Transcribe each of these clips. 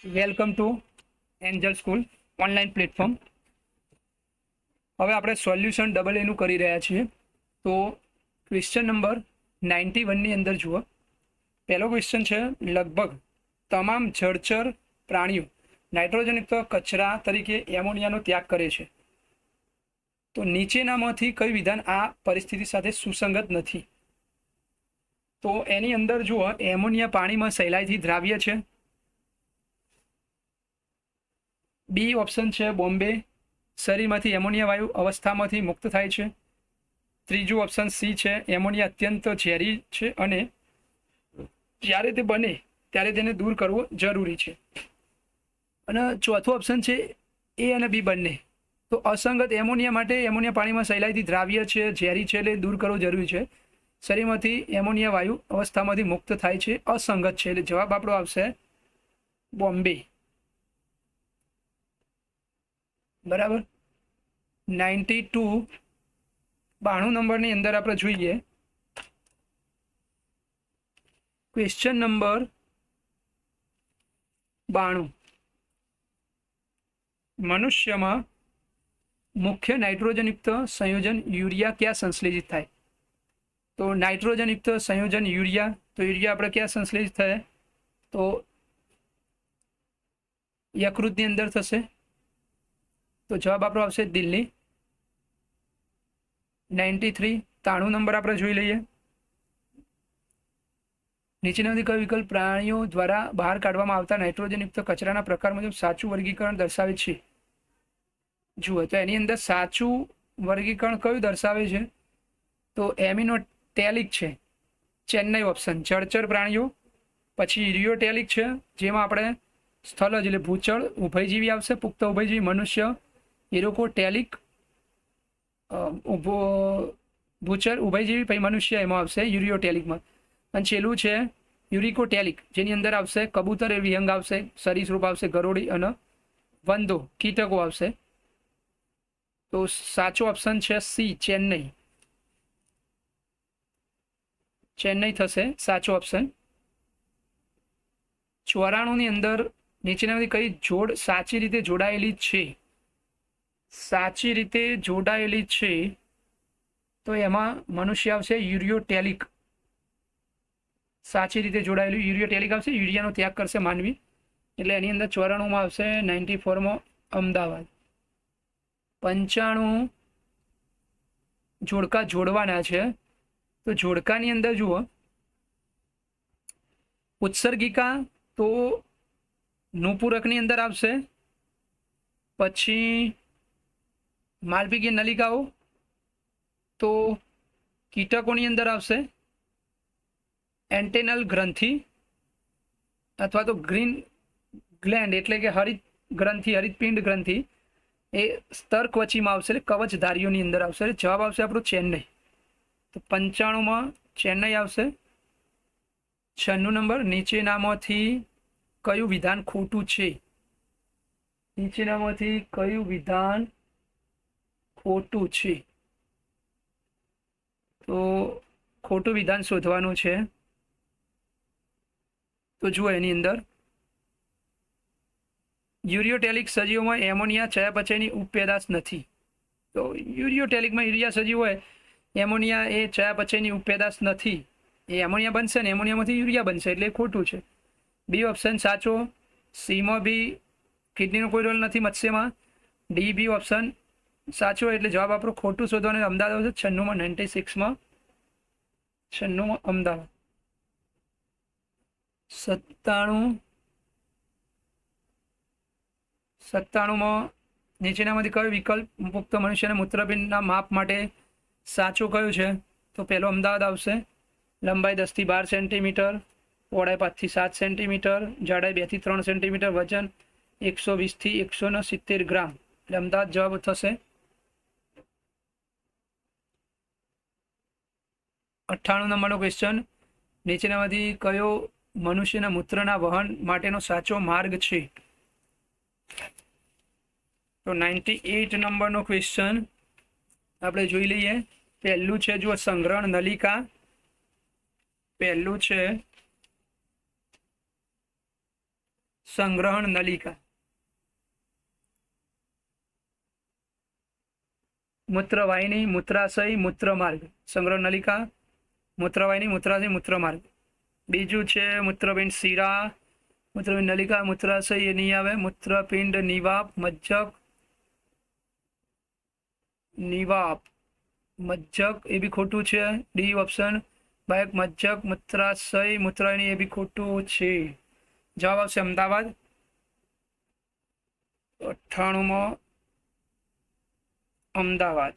Welcome to Angel school online platform. હવે આપણે solution double એનું કરી રહ્યા છીએ. તો ક્વેશ્ચન નંબર 91ની અંદર જુઓ. પહેલો ક્વેશ્ચન છે, લગભગ તમામ જળચર પ્રાણીઓ નાઇટ્રોજનયુક્ત કચરા તરીકે એમોનિયાનો ત્યાગ કરે છે. તો નીચેનામાંથી કયું વિધાન આ પરિસ્થિતિ સાથે સુસંગત નથી? તો એની અંદર જુઓ, એમોનિયા પાણીમાં સહેલાઈથી દ્રાવ્ય છે. બી ઓપ્શન છે, બોમ્બે શરીરમાંથી એમોનિયા વાયુ અવસ્થામાંથી મુક્ત થાય છે. ત્રીજું ઓપ્શન સી છે, એમોનિયા અત્યંત ઝેરી છે અને જ્યારે તે બને ત્યારે તેને દૂર કરવો જરૂરી છે. અને ચોથું ઓપ્શન છે એ અને બી બંને. તો અસંગત એમોનિયા માટે એમોનિયા પાણીમાં સહેલાઈથી દ્રાવ્ય છે, ઝેરી છે એટલે દૂર કરવો જરૂરી છે. શરીરમાંથી એમોનિયા વાયુ અવસ્થામાંથી મુક્ત થાય છે, અસંગત છે. એટલે જવાબ આપણો આવશે બોમ્બે. બરાબર. 92 નંબરની અંદર આપણે જોઈએ ક્વેશ્ચન નંબર 92. મનુષ્યમાં મુખ્ય નાઇટ્રોજનયુક્ત સંયોજન યુરિયા ક્યાં સંશ્લેષિત થાય? તો નાઇટ્રોજનયુક્ત સંયોજન યુરિયા, તો યુરિયા આપણે ક્યાં સંશ્લેષિત થાય? તો યકૃતની અંદર થશે. તો જવાબ આપણો આવશે દિલ્હી. 93 નંબર આપણે જોઈ લઈએ. નીચેનામાંથી કયો વિકલ્પ પ્રાણીઓ દ્વારા બહાર કાઢવામાં આવતા નાઇટ્રોજનયુક્ત કચરાના પ્રકાર મુજબ સાચું વર્ગીકરણ દર્શાવે છે? જુઓ, તો એની અંદર સાચું વર્ગીકરણ કયું દર્શાવે છે? તો એમિનોટેલિક છે, ચેન્નઈ ઓપ્શન, જળચર પ્રાણીઓ. પછી રિયોટેલિક છે, જેમાં આપણે સ્થળજ એટલે ભૂચળ ઉભયજીવી આવશે, પુખ્ત ઉભયજીવી મનુષ્ય. ઇરોકોટેલિક ભૂચર ઉભયજીવી પછી મનુષ્ય એમાં આવશે યુરિયોટેલિકમાં. અને છેલ્લું છે યુરિકોટેલિક, જેની અંદર આવશે કબૂતર એ વિહંગ આવશે, સરીસૃપ આવશે ગરોળી અને વંદો કીટકો આવશે. તો સાચો ઓપ્શન છે સી, ચેન્નઈ. ચેન્નઈ થશે સાચો ઓપ્શન. 94ની અંદર નીચેનામાંથી કઈ જોડ સાચી રીતે જોડાયેલી છે? સાચી રીતે જોડાયેલી છે તો એમાં મનુષ્ય આવશે યુરિયોટેલિક. સાચી રીતે જોડાયેલું યુરિયોટેલિક આવશે. યુરિયાનો ત્યાગ કરશે માનવી, એટલે એની અંદર 94માં આવશે. 94માં અમદાવાદ. 95 જોડકા જોડવાના છે. તો જોડકાની અંદર જુઓ, ઉત્સર્ગિકા તો નુપૂરકની અંદર આવશે. પછી માલપીય નલિકાઓ તો કીટકોની અંદર આવશે. એન્ટેનલ ગ્રંથિ અથવા તો ગ્રીન ગ્લેન્ડ એટલે કે હરિત ગ્રંથિ, હરિતપિંડ ગ્રંથિ એ સ્તરકવચીમાં આવશે, કવચધારીઓની અંદર આવશે. જવાબ આવશે આપણો ચેન્નઈ. તો 95માં ચેન્નઈ આવશે. 96 નંબર, નીચેનામાંથી કયું વિધાન ખોટું છે? નીચેનામાંથી કયું વિધાન ખોટું છે? તો ખોટું વિધાન શોધવાનું છે. તો જુઓ, એની અંદર યુરિયોટેલિક સજીવોમાં એમોનિયા ચયાપચયની ઉપપેદાશ નથી. તો યુરિયોટેલિકમાં યુરિયા સજીવ હોય, એમોનિયા એ ચયાપચયની ઉપપેદાશ નથી. એ એમોનિયા બનશે ને એમોનિયામાંથી યુરિયા બનશે, એટલે ખોટું છે. બી ઓપ્શન સાચો. સીમાં બી કિડનીનો કોઈ રોલ નથી મત્સ્યમાં. ડી બી ઓપ્શન સાચો, એટલે જવાબ આપણો ખોટું શોધવાનું અમદાવાદ આવશે. 96માં 96માં અમદાવાદ. 97માં નીચેનામાંથી કયો વિકલ્પ પુખ્ત મનુષ્યના મૂત્રપિંડના માપ માટે સાચું કયું છે? તો પહેલો અમદાવાદ આવશે. લંબાઈ 10 થી 12 સેન્ટીમીટર, પહોળાઈ 5 થી 7 સેન્ટીમીટર, જાડાઈ 2 થી 3 સેન્ટીમીટર, વજન 120 થી 170 ગ્રામ. એટલે અમદાવાદ જવાબ થશે. 98 નંબરનો ક્વેશ્ચન, નીચેનામાંથી કયો મનુષ્યના મૂત્રના વહન માટેનો સાચો માર્ગ છે? તો 98 નંબરનો ક્વેશ્ચન આપણે જોઈ લઈએ. પહેલું છે જુઓ, સંગ્રહણ નલિકા. પહેલું છે સંગ્રહણ નલિકા. મૂત્રવાહિની, મૂત્રાશય, મૂત્રમાર્ગ. સંગ્રહ નલિકા, મૂત્રવાહિની, મૂત્રાશય, મૂત્રમાર્ગ. બીજું છે મૂત્રપિંડ શિરા, મૂત્રપિંડ નલિકા, મૂત્રાશય એ નહીં આવે. મૂત્રપિંડ નિવાપ, મજ્જક, નિવાપ, મજ્જક એ બી ખોટું છે. D option. બાયક, મજ્જક, મૂત્રાશય, મૂત્રવાહિની એ બી ખોટું છે. જવાબ આવશે અમદાવાદ. 98મો અમદાવાદ.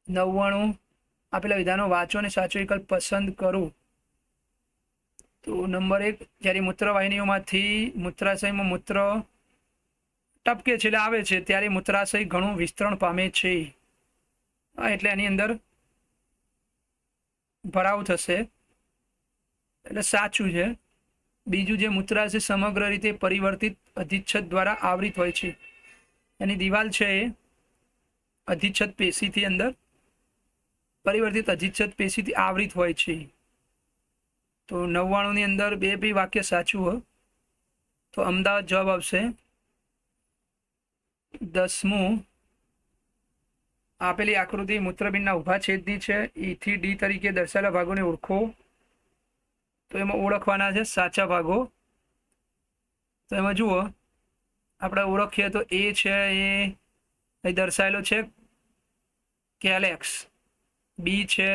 99 આપેલા વિધાનો વાંચો અને સાચો વિકલ્પ પસંદ કરો. તો નંબર 1, જ્યારે મૂત્રવાહિનીઓમાંથી મૂત્રાશયમાં મૂત્ર ટપકે છે એટલે આવે છે ત્યારે મૂત્રાશય ઘણું વિસ્તરણ પામે છે. એટલે આની અંદર ભરાવ થશે એટલે સાચું છે. બીજું, જે મૂત્રાશય સમગ્ર રીતે પરિવર્તિત અધિચ્છદ દ્વારા આવરિત હોય છે. એની દિવાલ છે એ અધિચ્છદ પેશીથી અંદર પરિવર્તિત અધિચ્છદ પેશીથી આવરિત હોય છે. તો 99ની અંદર બે બી વાક્ય સાચું હોય તો અમદાવાદ જવાબ આવશે. 10મું, આપેલી આકૃતિ મૂત્રપિંડના ઊભા છેદની છે. E થી D તરીકે દર્શાવેલા ભાગોને ઓળખો. તો એમાં ઓળખવાના છે સાચા ભાગો. તો એમાં જુઓ, આપણે ઓળખીએ તો એ છે એ અહીં દર્શાવેલો છે કેલેક્સ, બી છે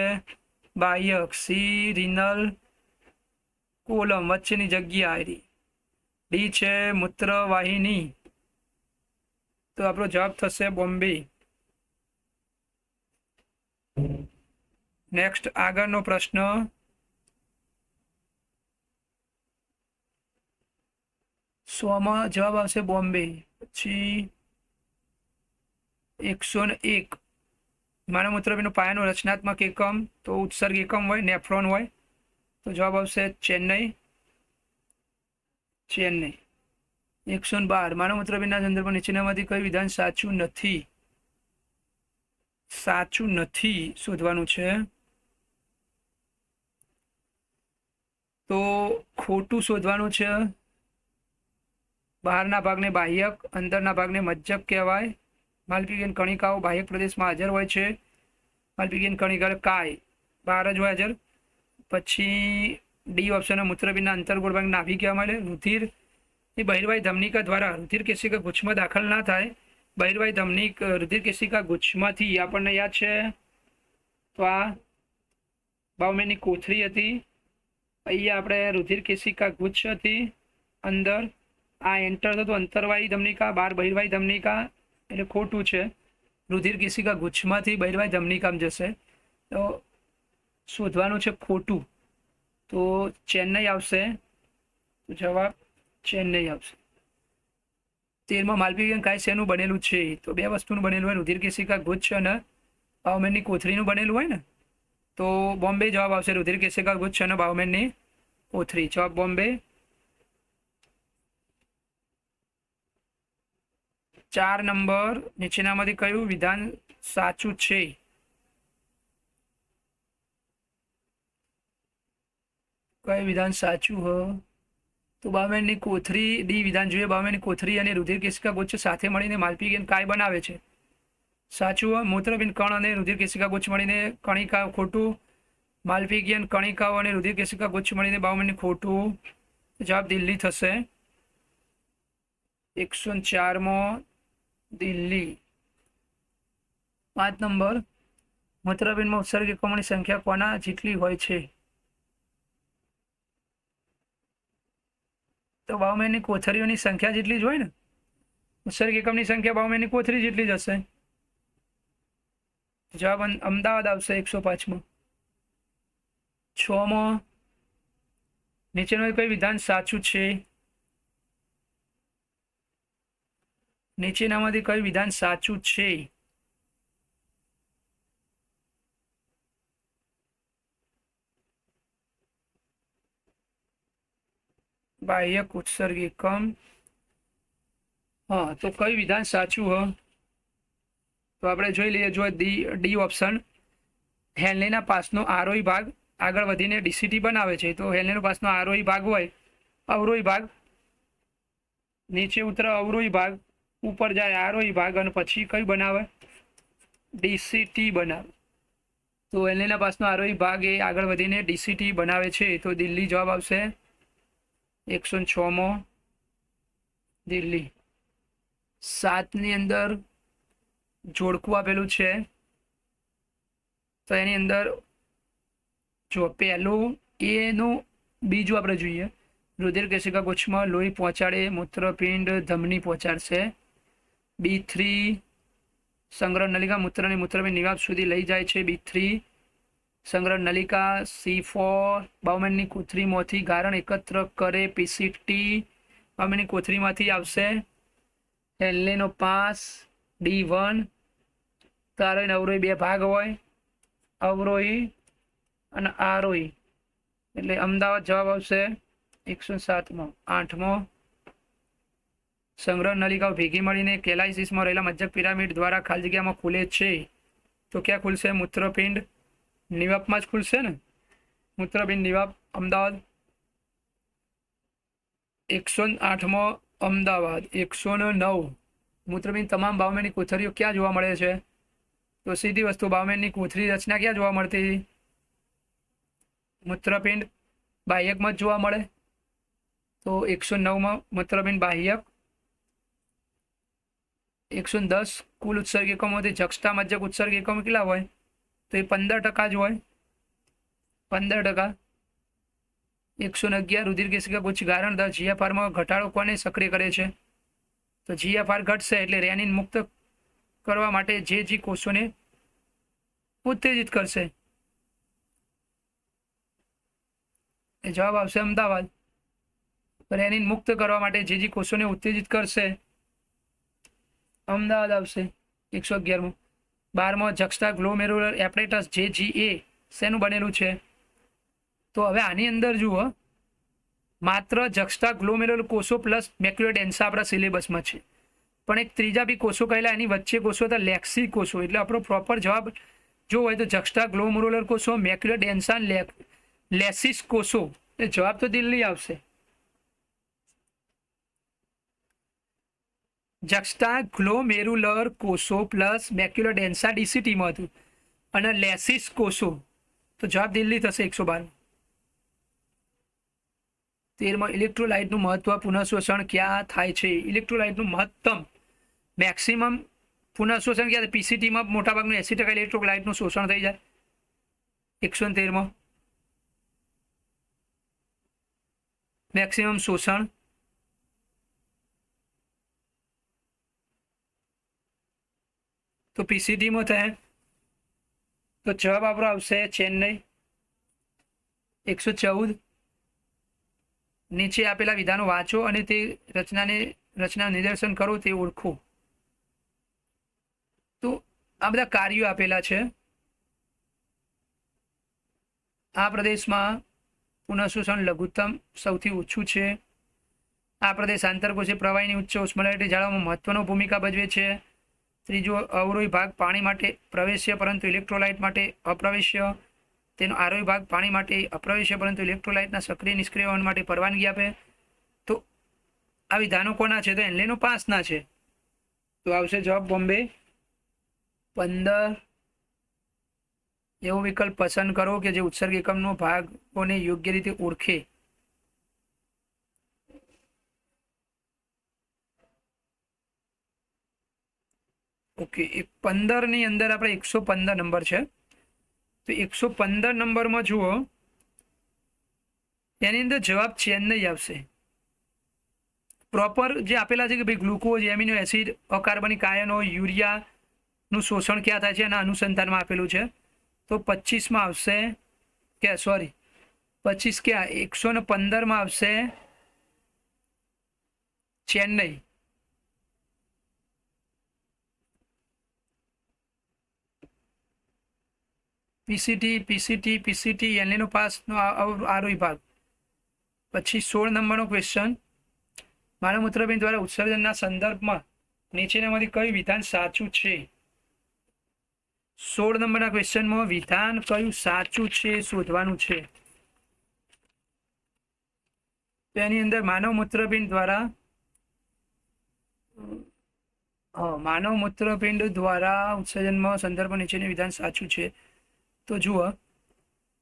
બાહ્યક, સી રિનલ કોલમ વચ્ચેની જગ્યા આવી, ડી છે મૂત્રવાહિની. તો આપણો જવાબ થશે બોમ્બે. નેક્સ્ટ આગળનો પ્રશ્ન, સોમાં જવાબ આવશે બોમ્બે. પછી 101, માનવ મૂત્રપિંડનો પાયાનો રચનાત્મક એકમ તો ઉત્સર્ગ એકમ હોય, નેફ્રોન હોય. તો જવાબ આવશે ચેન્નઈ. 112, માનવ મૂત્રપિંડના સંદર્ભમાં નીચેનામાંથી કયું વિધાન સાચું નથી? સાચું નથી શોધવાનું છે. તો ખોટું શોધવાનું છે. બહારના ભાગને બાહ્યક, અંદરના ભાગને મજ્જક કહેવાય. માલપીગીયન કણિકાઓ બાહ્યક પ્રદેશમાં હાજર હોય છે. માલપીગીયન કણિકા કાય બહાર જ હોય હાજર. પછી ડી ઓપ્શન, મૂત્રપિંડના અંતર્ગોળ ભાગ નાભી કહેવામાં આવે. રુધિર એ બહિર્વાહી ધમનિકા દ્વારા રુધિર કેશિકા ગુચ્છમાં દાખલ ના થાય. બહિર્વાહી રુધિર કેશિકા ગુચ્છમાંથી આપણને યાદ છે તો આ બાઉમેનની કોથળી હતી. અહીંયા આપણે રુધિર કેશિકા ગુચ્છ હતી અંદર. આ એન્ટર થતું અંતરવાહી ધમનિકા, બહાર બહિર્વાહી ધમનિકા એટલે ખોટું છે. રુધિર કેશિકા ગુચ્છમાંથી બહિર્વાહી ધમનિકામાં જશે તો શોધવાનું છે ખોટું. તો ચેન્નઈ આવશે. તો જવાબ ચેન્નઈ આવશે. 13માં, માલપીગીયન કાય શેનું બનેલું છે? તો બે વસ્તુનું બનેલું હોય, રુધિર કેશિકા ગુચ્છ અને બાઉમેનની કોથળીનું બનેલું હોય ને. તો બોમ્બે જવાબ આવશે. રુધિર કેશિકા ગુચ્છ અને બાઉમેનની કોથળી. જવાબ બોમ્બે. 4 નંબર, નીચેનામાંથી કયું વિધાન સાચું છે? કયું વિધાન સાચું હો? તો બાઉમેનની કોથળી. ડી વિધાન જોઈએ. બાઉમેનની કોથળી અને રુધિર કેશિકા ગુચ્છ સાથે મળીને માલપીગીયન કાય બનાવે છે. સાચું હોય. મૂત્રપિંડ કણ અને રુધિર કેશિકા ગુચ્છ મળીને કણિકા. ખોટું. માલપીગીયન કણિકાઓ અને રુધિર કેશિકા ગુચ્છ મળીને બાઉમેનની. ખોટું. જવાબ દિલ્હી થશે. 104માં દિલ્હી. 5 નંબર, મૂત્રપિંડમાં ઉત્સર્ગ એકમોની સંખ્યા કોના જેટલી હોય છે? તો બાઉમેનની કોથળીઓની સંખ્યા જેટલી જ હોય ને. ઉત્સર્ગ એકમની સંખ્યા બાઉમેનની કોથળી જેટલી જ હશે. જવાબ અમદાવાદ આવશે. 105માં. 6માં, નીચેનું કઈ વિધાન સાચું છે? નીચેનામાંથી કયું વિધાન સાચું છે? બાહ્યક ઉત્સર્ગ એકમ. હા, તો કયું વિધાન સાચું હ? તો આપણે જોઈ લઈએ. જો ડી ઓપ્શન, હેનલેના પાસનો આરોહી ભાગ આગળ વધીને ડીસીટી બનાવે છે. તો હેનલેનો પાસનો આરોહી ભાગ હોય અવરોહી ભાગ, નીચે ઉતરે અવરોહી ભાગ, ઉપર જાય આરોહી ભાગ અને પછી કયું બનાવે? ડીસીટી બનાવે. તો એલએના પાસનો આરોહી ભાગ એ આગળ વધીને ડીસીટી બનાવે છે. તો દિલ્હી જવાબ આવશે 106 દિલ્હી. 7ની અંદર જોડકું આપેલું છે. તો એની અંદર જો પહેલું એનું બીજું આપણે જોઈએ. રુધિર કેશિકા ગુચ્છમાં લોહી પહોંચાડે, મૂત્રપિંડ ધમની પહોંચાડશે. B3 સંગ્રહ નલિકા મૂત્રની મૂત્રપિંડ નિવાપ સુધી લઈ જાય છે. B3 સંગ્રહ નલિકા. C4 બાઉમેનની કોથળીમાંથી ગારણ એકત્ર કરે. PCT બાઉમેનની કોથળીમાંથી આવશે. એલએનો પાસ. D1 તારણ અવરોહી બે ભાગ હોય, અવરોહી અને આરોહી, એટલે અમદાવાદ જવાબ આવશે 107મો. 8મો સંગ્રહ નલિકાઓ ભેગી મળીને કેલાઇસિસમાં રહેલા મજ્જક પિરામિડ દ્વારા ખાલી જગ્યામાં ખુલે છે. તો ક્યાં ખુલશે? મૂત્રપિંડ નિવાપમાં જ ખુલશે ને. મૂત્રપિંડ નિવાપ અમદાવાદ. 108મો અમદાવાદ. 109 મૂત્રપિંડ તમામ બાઉમેનની કોથળીઓ ક્યાં જોવા મળે છે? તો સીધી વસ્તુ, બાઉમેનની કોથળી રચના ક્યાં જોવા મળતી? મૂત્રપિંડ બાહ્યકમાં જ જોવા મળે. તો 109માં મૂત્રપિંડ બાહ્યક. 110 કુલ ઉત્સર્ગ એકમોથી જક્ષતા મજ્જક ઉત્સર્ગ એકમો કેટલા હોય? તો એ 15% જ હોય. 15%. 111 રુધિર કેશિકા ગુચ્છ ગારણ દર GFRમાં ઘટાડો કોને સક્રિય કરે છે? તો GFR ઘટશે એટલે રેનિન મુક્ત કરવા માટે જે કોષોને ઉત્તેજિત કરશે. એ જવાબ આવશે અમદાવાદ. રેનિન મુક્ત કરવા માટે જે કોષોને ઉત્તેજિત કરશે અમદાવાદ આવશે 111મો. 12મો જક્સ્ટા ગ્લોમેરુલર એપરેટસ JGA શેનું બનેલું છે? તો હવે આની અંદર જુઓ, માત્ર જક્સ્ટા ગ્લોમેરુલર કોષો પ્લસ મેક્યુલર ડેન્સા આપણા સિલેબસમાં છે, પણ એક ત્રીજા બી કોષો કહેલા, એની વચ્ચે કોષો હતા લેક્સી કોષો. એટલે આપણો પ્રોપર જવાબ જો હોય તો જક્સ્ટા ગ્લોમેરુલર કોષો, મેક્યુલર ડેન્સા, લેસિસ કોષો. એ જવાબ તો દિલ્હી આવશે. જક્સ્ટા ગ્લોમેરુલર કોષો પ્લસ મેક્યુલર ડેન્સા ડીસીટીમાં હતું અને લેસિસ કોષો, તો જવાબ દિલ્હી થશે 112. 13માં ઇલેક્ટ્રોલાઇટનું મહત્વ પુનઃશોષણ ક્યાં થાય છે? ઇલેક્ટ્રોલાઇટનું મહત્તમ મેક્સિમમ પુનઃશોષણ ક્યાં? પીસીટીમાં મોટાભાગનું 80% ઇલેક્ટ્રોલાઇટનું શોષણ થઈ જાય. 113માં મેક્સિમમ શોષણ. તો પીસીટીમાં થાય. તો જવાબ આપણો આવશે ચેન્નઈ. 114 નીચે આપેલા વિધાનો વાંચો અને તે રચના નિદર્શન કરો, તે ઓળખો. તો આ બધા કાર્યો આપેલા છે. આ પ્રદેશમાં પુનઃશોષણ લઘુત્તમ સૌથી ઓછું છે. આ પ્રદેશ આંતરકોષીય પ્રવાહીની ઉચ્ચ ઉષ્મલહરી જાળવવામાં મહત્વની ભૂમિકા ભજવે છે. ત્રીજો અવરોહી ભાગ પાણી માટે પ્રવેશ્ય પરંતુ ઇલેક્ટ્રોલાઇટ માટે અપ્રવેશ્ય. તેનો આરોહી ભાગ પાણી માટે અપ્રવેશ્ય પરંતુ ઇલેક્ટ્રોલાઇટના સક્રિય નિષ્ક્રિય માટે પરવાનગી આપે. તો આ વિધાનો કોના છે? તો એન્લેનો પાસના છે. તો આવશે જવાબ બોમ્બે. 15 એવો વિકલ્પ પસંદ કરો કે જે ઉત્સર્ગ એકમનો ભાગોને યોગ્ય રીતે ઓળખે. ઓકે, 15ની અંદર આપણે 115 નંબર છે. તો 115 નંબરમાં જુઓ, એની અંદર જવાબ ચેન્નઈ આવશે. પ્રોપર જે આપેલા છે કે ભાઈ ગ્લુકોઝ, એમિનો એસિડ, અકાર્બનિક આયનો, યુરિયાનું શોષણ ક્યાં થાય છે એના અનુસંધાનમાં આપેલું છે. તો 25માં આવશે કે 25 ક્યાં? 115માં આવશે ચેન્નઈ. પીસીટી એનએનો પાસનો આરોહી ભાગ. પછી 16 નંબરનો ક્વેશ્ચન, માનવ મૂત્રપિંડ દ્વારા ઉત્સર્જનના સંદર્ભમાં નીચેનામાંથી કયું વિધાન સાચું છે? 16 નંબરના ક્વેશ્ચનમાં વિધાન કયું સાચું છે શોધવાનું છે. તો એની અંદર માનવ મૂત્રપિંડ દ્વારા માનવ મૂત્રપિંડ દ્વારા ઉત્સર્જનમાં સંદર્ભ નીચેની વિધાન સાચું છે. તો જુઓ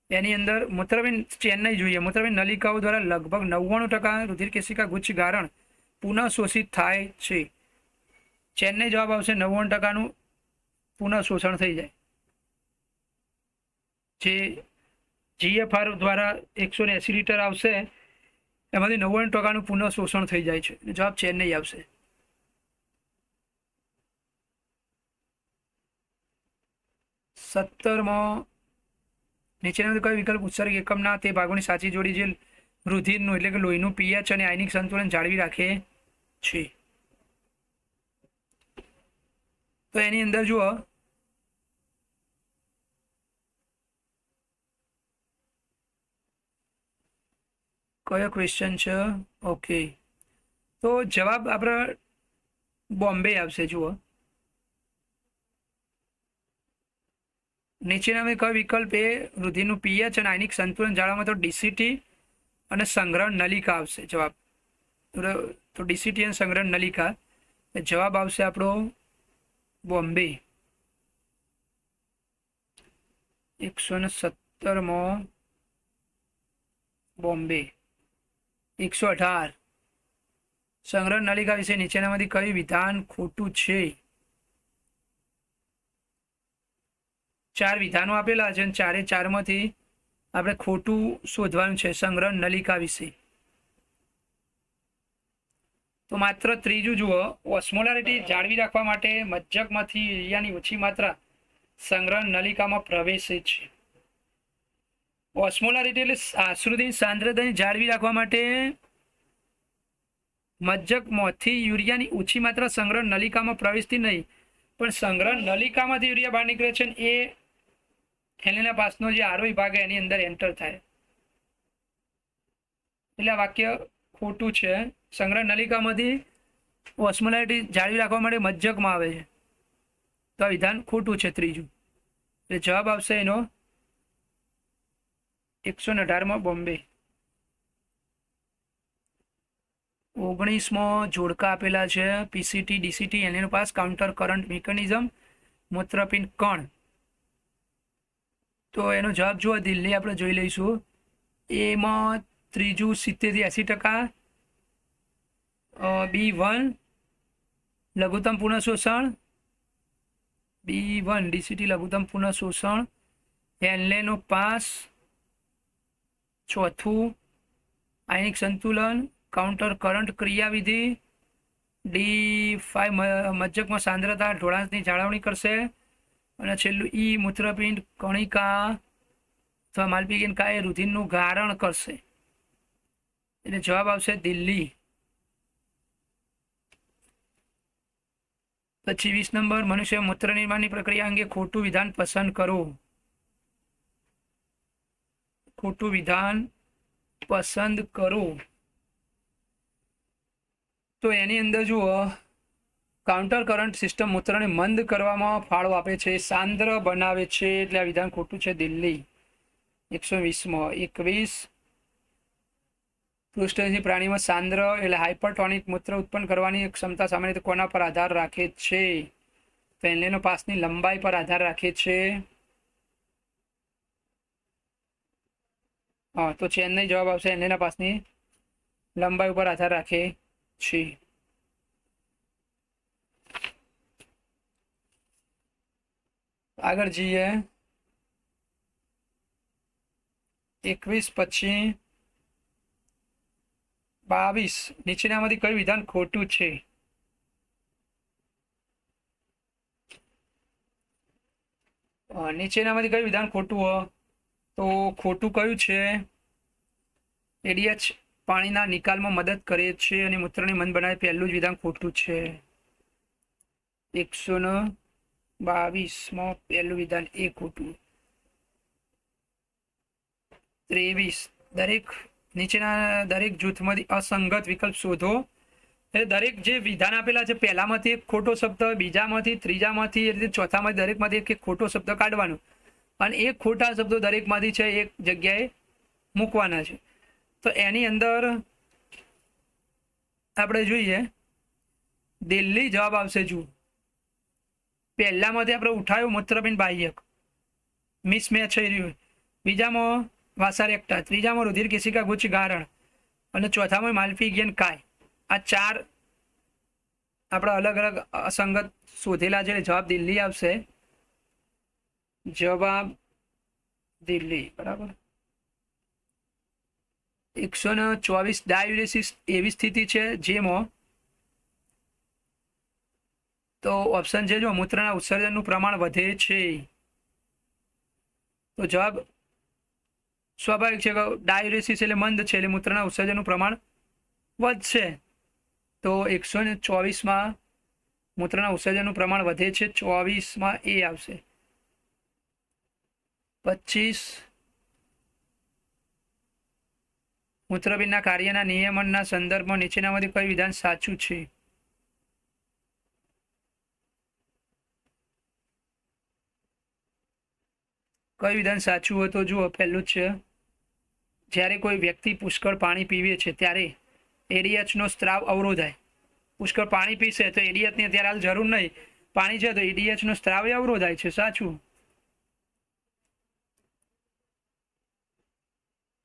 એની અંદર મૂત્રપિંડ ચેન્નઈ જોઈએ. મૂત્રપિંડ નલિકાઓ દ્વારા લગભગ 99% રુધિર કેશિકા ગુચ્છ ગારણ પુનઃ શોષિત થાય છે. ચેન્નઈ જવાબ આવશે. 99%નું પુનઃ શોષણ થઈ જાય. જે જીએફઆર દ્વારા 180 લીટર આવશે એમાંથી 99%નું પુનઃ શોષણ થઈ જાય છે. જવાબ ચેન્નઈ આવશે. સત્તરમાં નીચેનામાંથી કયો વિકલ્પ ઉત્સર્ગ એકમના તે ભાગોની સાચી જોડી જે રુધિરનું એટલે કે લોહીનું પીએચ અને આયનિક સંતુલન જાળવી રાખે છે? તો એની અંદર જુઓ કયો ક્વેશ્ચન છે. ઓકે, તો જવાબ આપણે બોમ્બે આવશે. જુઓ નીચેનામાં કયો વિકલ્પ એ રુધિરનું પીએચ અને આયનિક સંતુલન જાળવવામાં? તો ડીસીટી અને સંગ્રહણ નલિકા આવશે જવાબ. તો ડીસીટી અને સંગ્રહણ નલિકા જવાબ આવશે આપણો બોમ્બે. 117માં બોમ્બે. 118 સંગ્રહણ નલિકા વિશે નીચેનામાંથી કયું વિધાન ખોટું છે? 4 વિધાનો આપેલા છે અને 4માંથી આપણે ખોટું શોધવાનું છે સંગ્રહણ નલિકા વિશે. તો માત્ર ત્રીજું જુઓ, ઓસ્મોલારિટી જાળવી રાખવા માટે મજ્જકમાંથી યુરિયાની ઓછી માત્રા સંગ્રહણ નલિકામાં પ્રવેશે છે. ઓસ્મોલારિટી એટલે આશ્રુતિ સાંદ્રતાને જાળવી રાખવા માટે મજ્જકમાંથી યુરિયાની ઓછી માત્રા સંગ્રહણ નલિકામાં પ્રવેશતી નહીં, પણ સંગ્રહણ નલિકામાંથી યુરિયા બહાર નીકળે છે ને એ હેલેના પાસનો જે આરોહી ભાગ એની અંદર એન્ટર થાય. એટલે આ વાક્ય ખોટું છે. સંગ્રહણ નલિકામાંથી ઓસ્મોલારિટી જાળવી રાખવા માટે મજ્જકમાં આવે છે. તો આ વિધાન ખોટું છે ત્રીજું. એટલે જવાબ આવશે એનો 118માં બોમ્બે. 19માં જોડકા આપેલા છે પીસીટી ડીસીટી એનો પાસ કાઉન્ટર કરંટ મિકેનિઝમ મૂત્રપિંડ કણ. તો એનો જવાબ જુઓ દિલ્હી આપણે જોઈ લઈશું. એમાં ત્રીજું 70-80%, B1 લઘુત્તમ પુનઃ શોષણ, B1 ડીસીટી લઘુત્તમ પુનઃ શોષણ, હેન્લેનો પાસ, ચોથું આયનિક સંતુલન, કાઉન્ટર કરંટ ક્રિયાવિધિ, D5 મજ્જકમાં સાંદ્રતા ઢોળાંશની જાળવણી કરશે, અને છેલ્લું ઈ મૂત્રપિંડ કણિકા અથવા માલપીગિનકા એ રુધિરનું ગારણ કરશે. એટલે જવાબ આવશે દિલ્હી. પછી 20 નંબર, મનુષ્ય મૂત્ર નિર્માણની પ્રક્રિયા અંગે ખોટું વિધાન પસંદ કરો. ખોટું વિધાન પસંદ કરો. તો એની અંદર જુઓ કાઉન્ટર કરંટ સિસ્ટમ મૂત્રને મંદ કરવામાં ફાળો આપે છે, સાંદ્ર બનાવે છે. એટલે આ વિધાન ખોટું છે દિલ્હી. 120માં 21 પૃષ્ઠની પ્રાણીમાં સાંદ્ર એટલે હાઇપરટોનિક મૂત્ર ઉત્પન્ન કરવાની ક્ષમતા સામાન્ય રીતે કોના પર આધાર રાખે છે? તો એનો પાસની લંબાઈ પર આધાર રાખે છે. તો ચેન્નઈ જવાબ આવશે. એના પાસની લંબાઈ ઉપર આધાર રાખે છે. આગળ જઈએ 21 પછી 22 નીચેનામાંથી કયું વિધાન ખોટું છે? નીચેનામાંથી કયું વિધાન ખોટું હો? તો ખોટું કયું છે? એડીએચ પાણીના નિકાલમાં મદદ કરે છે અને મૂત્રને મંદ બનાવે પહેલું જ વિધાન ખોટું છે. 122માં પહેલું વિધાન એ ખોટું. 23 નીચેના દરેક જૂથમાંથી અસંગત વિકલ્પ શોધો. એટલે દરેક જે વિધાન આપેલા છે પહેલામાંથી એક ખોટો શબ્દ, બીજામાંથી, ત્રીજામાંથી, એટલે ચોથામાંથી દરેકમાંથી એક ખોટો શબ્દ કાઢવાનો અને એક ખોટા શબ્દો દરેકમાંથી છે એક જગ્યાએ મૂકવાના છે. તો એની અંદર આપણે જોઈએ દિલ્હી જવાબ આવશે. જુઓ, પહેલામાંથી આપણે ઉઠાયું મૂત્રપિંડ બાહ્યક, મિસમેચ થઈ રહ્યું. બીજામાં વાસારેક્ટા, ત્રીજામાં રુધિર કેશિકા ગુચ્છ ગારણ અને ચોથામાં માલ્ફિગિયન કાય. આ 4 આપણે અલગ અલગ અસંગત શોધેલા છે. જવાબ દિલ્હી આવશે. જવાબ દિલ્હી. બરાબર. 124 ડાયુરેસિસ એવી સ્થિતિ છે જેમાં તો ઓપ્શન છે જો મૂત્રના ઉત્સર્જનનું પ્રમાણ વધે છે. તો જવાબ સ્વાભાવિક છે કે ડાયુરેસિસ એટલે મંદ છે, એટલે મૂત્રના ઉત્સર્જનનું પ્રમાણ વધશે. તો 124માં મૂત્રના ઉત્સર્જનનું પ્રમાણ વધે છે. 24માં એ આવશે. 25 મૂત્રપિંડના કાર્યના નિયમનના સંદર્ભમાં નીચેનામાંથી કયું વિધાન સાચું છે? કયું વિધાન સાચું હોય? તો જુઓ, પહેલું છે જ્યારે કોઈ વ્યક્તિ પુષ્કળ પાણી પીવે છે ત્યારે એડીએચનો સ્ત્રાવ અવરોધાય. પુષ્કળ પાણી પીશે તો એડીએચની અત્યારે હાલ જરૂર નહીં, પાણી છે તો એડીએચનો સ્ત્રાવ અવરોધાય છે. સાચું.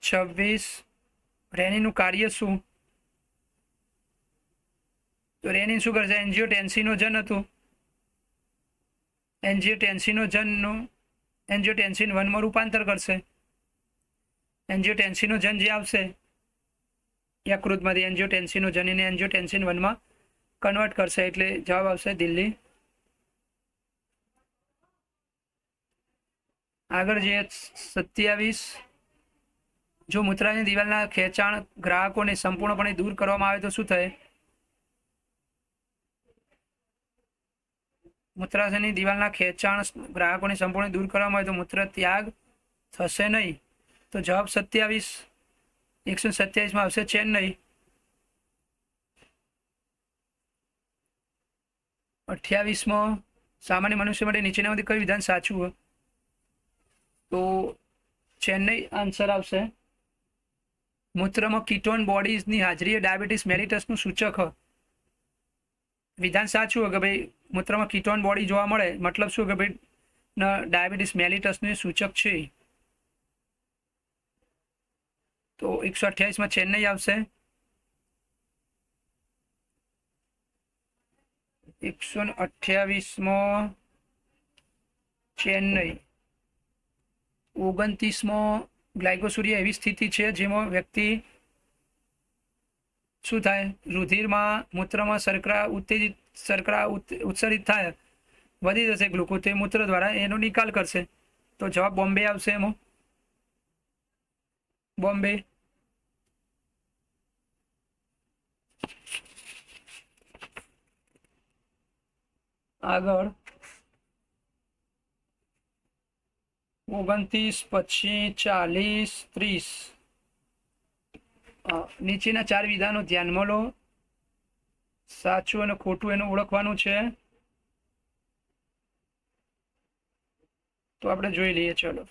26 રેનિનનું કાર્ય શું? તો રેનિન શું કરશે? એન્જિયોટેન્સિનોજન હતું. એન્જિયોટેન્સિનોજનનું એન્જિયોટેન્સિન 1માં રૂપાંતર કરશે. એન્જિયોટેન્સિનોજન જે આવશે યકૃતમાંથી એન્જિયોટેન્સિનોજનને એન્જિયોટેન્સિન 1માં કન્વર્ટ કરશે. એટલે જવાબ આવશે દિલ્હી. આગળ જે 27 જો મૂત્રાશયની દિવાલના ખેંચાણ ગ્રાહકોને સંપૂર્ણપણે દૂર કરવામાં આવે તો શું થાય? મૂત્રાશયની દિવાલના ખેંચાણ ગ્રાહકોને સંપૂર્ણ દૂર કરવામાં આવે તો મૂત્ર ત્યાગ થશે નહીં. તો જવાબ 127માં આવશે ચેન્નઈ. 28માં સામાન્ય મનુષ્ય માટે નીચેનામાંથી કયું વિધાન સાચું હોય? તો ચેન્નઈ આન્સર આવશે. મૂત્રમાં કીટોન બોડીઝની હાજરી એ ડાયાબિટીસ મેલિટસનું સૂચક હોય. વિધાન સાચું હોય કે ભાઈ મૂત્રમાં કીટોન બોડી જોવા મળે, મતલબ શું કે ભાઈ ડાયાબિટીસ મેલિટસનું સૂચક છે. તો 128માં ચેન્નઈ આવશે. 128માં ચેન્નઈ. 29માં ગ્લાયકોસુરિયા એવી સ્થિતિ છે જેમાં વ્યક્તિ શું થાય? રુધિરમાં મૂત્રમાં શર્કરા ઉત્સર્જિત થાય, વધી જશે ગ્લુકોઝ, તે મૂત્ર દ્વારા એનો નિકાલ કરશે. તો જવાબ બોમ્બે આવશે. એમાં બોમ્બે. આગળ 29 પછી 40 30 નીચેના 4 વિધાનો ધ્યાનમાં લો. સાચું અને ખોટું એનું ઓળખવાનું છે. તો આપણે જોઈ લઈએ. ચલો,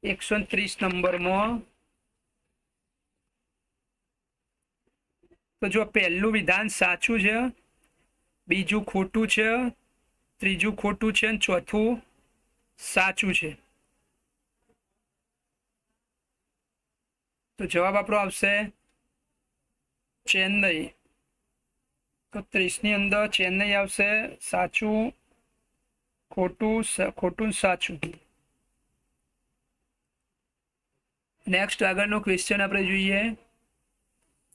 130 નંબરમાં તો જો પહેલું વિધાન સાચું છે, બીજું ખોટું છે, ત્રીજું ખોટું છે અને ચોથું સાચું છે. તો જવાબ આપણો આવશે ચેન્નઈ. તો 30ની અંદર ચેન્નઈ આવશે. સાચું, ખોટું સાચું. નેક્સ્ટ આગળનો ક્વેશ્ચન આપણે જોઈએ.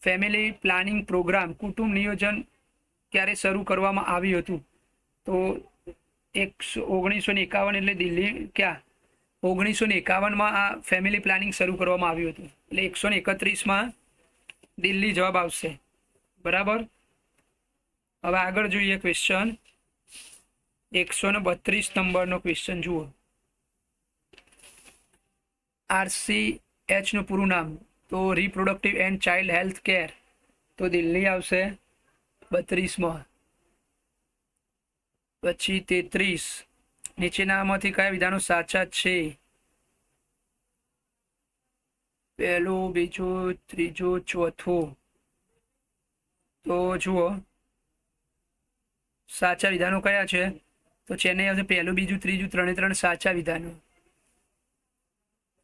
ફેમિલી પ્લાનિંગ પ્રોગ્રામ કુટુંબ નિયોજન ક્યારે શરૂ કરવામાં આવ્યું હતું? તો 1951 એટલે દિલ્હી ક્યાં 1951માં આ ફેમિલી પ્લાનિંગ શરૂ કરવામાં આવ્યું હતું. એટલે 131માં દિલ્હી જવાબ આવશે. બરાબર. હવે આગળ જોઈએ ક્વેશ્ચન 132 નંબરનો ક્વેશ્ચન જુઓ. RCH નું પૂરું નામ? તો reproductive and child health care. તો દિલ્હી આવશે 32માં. પછી 33 નીચેનામાંથી કયા વિધાનો સાચા છે? પહેલું, બીજું, ત્રીજું, ચોથું. તો જુઓ સાચા વિધાનો કયા છે? તો ચેન્નઈ આવશે પહેલું, બીજું, ત્રીજું, 3 સાચા વિધાનો.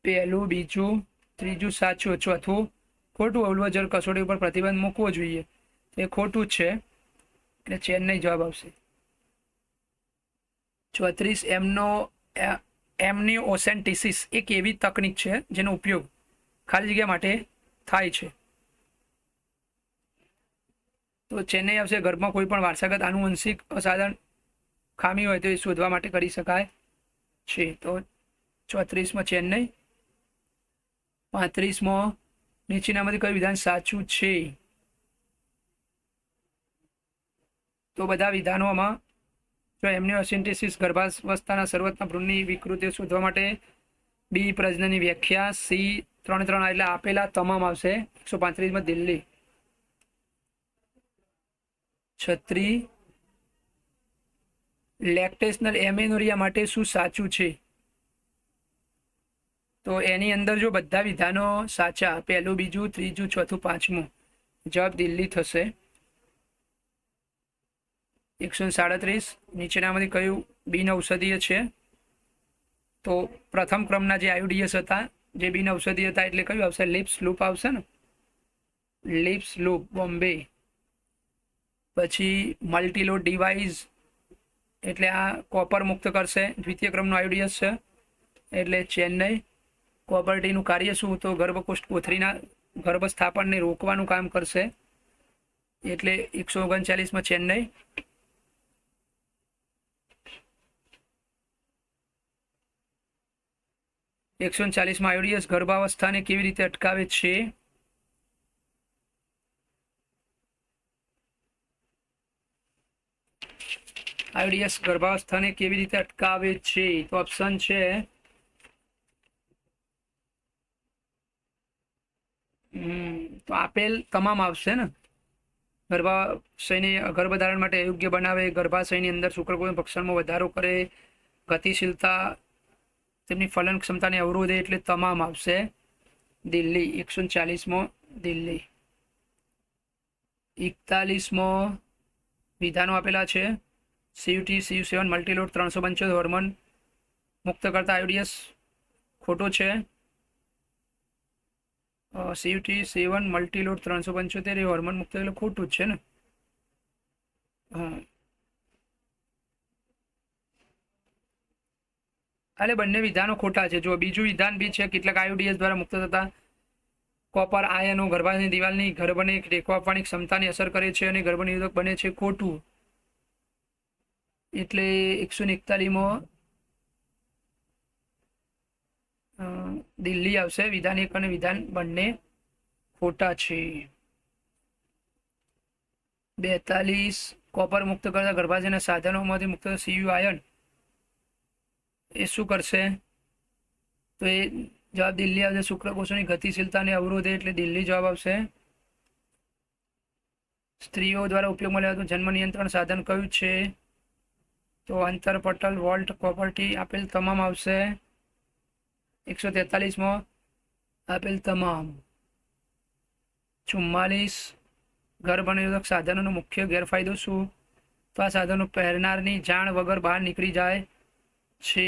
પહેલું, બીજું, ત્રીજું સાચું, ચોથું ખોટું. અવલોજર કસોટી ઉપર પ્રતિબંધ મૂકવો જોઈએ, એ ખોટું જ છે, એટલે ચેન્નઈ જવાબ આવશે. 34 એમનિઓસેન્ટેસિસ એક એવી તકનીક છે જેનો ઉપયોગ ખાલી જગ્યા માટે થાય છે. તો ચેન્નઈ આવશે. ગર્ભમાં કોઈ પણ વારસાગત આનુવંશિક અસાધારણ ખામી હોય તો એ શોધવા માટે કરી શકાય છે. તો 34માં ચેન્નઈ. 35માં નીચેનામાંથી કયું વિધાન સાચું છે? તો બધા વિધાનોમાં જો એમનિયોસેન્ટેસિસ ગર્ભાવસ્થાના શરૂઆતના ભ્રૂણની વિકૃતિઓ શોધવા માટે, બી પ્રજનનની વ્યાખ્યા, સી 3 એટલે આપેલા તમામ આવશે. 135માં દિલ્હી. 36 લેક્ટેશનલ એમેનોરિયા માટે શું સાચું છે? તો એની અંદર જો બધા વિધાનો સાચા, પહેલું, બીજું, ત્રીજું, ચોથું, પાંચમું, જવાબ દિલ્હી થશે. 137 નીચેનામાંથી કયું બિન ઔષધીય છે? તો પ્રથમ ક્રમના જે આયુડીએસ હતા, જે બિન ઔષધીય હતા, એટલે કયું આવશે? લિપ્સ લૂપ આવશે ને, લિપ્સ લૂપ બોમ્બે. પછી મલ્ટીલોડ ડિવાઇસ એટલે આ કોપર મુક્ત કરશે. દ્વિતીય ક્રમનો આયુડીએસ છે એટલે ચેન્નઈ. કોપર-ટીનું કાર્ય શું? તો ગર્ભકોષ્ઠ કોથળીના ગર્ભસ્થાપનને રોકવાનું કામ કરશે, એટલે 139માં ચેન્નઈ. 140માં આયુડીએસ ગર્ભાવસ્થાને કેવી રીતે અટકાવે છે? આયુડીએસ ગર્ભાવસ્થાને કેવી રીતે અટકાવે છે? તો ઓપ્શન છે તો આપેલ તમામ આવશે ને. ગર્ભાશયને ગર્ભધારણ માટે અયોગ્ય બનાવે, ગર્ભાશયની અંદર શુક્રકોષના ભક્ષણમાં વધારો કરે, ગતિશીલતા તેમની ફલન ક્ષમતાને અવરોધે, એટલે તમામ આવશે. દિલ્હી. 140માં દિલ્હી. 41માં વિધાનો આપેલા છે. સીયુટી CU7 મલ્ટીલોડ 375 હોર્મોન મુક્ત કરતા આયુડીએસ ખોટો છે. CUT7 મલ્ટીલોડ 375 એ હોર્મોન મુક્ત એટલે ખોટું જ છે ને. હા, એટલે બંને વિધાનો ખોટા છે. જો બીજું વિધાન બી છે, કેટલાક આયુડીએસ દ્વારા મુક્ત થતા કોપર આયનો ગર્ભાશયની દિવાલની ગર્ભને ટેકો આપવાની ક્ષમતાને અસર કરે છે અને ગર્ભનિરોધક બને છે, ખોટું. એટલે 141માં દિલ્હી આવશે. વિધાન 1 અને વિધાન બંને ખોટા છે. 42 કોપર મુક્ત કરતા ગર્ભાશયના સાધનોમાંથી મુક્ત CU આયન એ શું કરશે? તો એ જવાબ દિલ્હી આવશે. શુક્રકોષોની ગતિશીલતાને અવરોધે, એટલે દિલ્હી જવાબ આવશે. સ્ત્રીઓ દ્વારા ઉપયોગમાં લેવાતું જન્મ નિયંત્રણ સાધન કયું છે? તો અંતરપટલ, વોલ્ટ, કોપર-ટી, આપેલ તમામ આવશે. 143માં આપેલ તમામ. 44 ગર્ભનિરોધક સાધનોનો મુખ્ય ગેરફાયદો શું? તો આ સાધનો પહેરનારની જાણ વગર બહાર નીકળી જાય છે,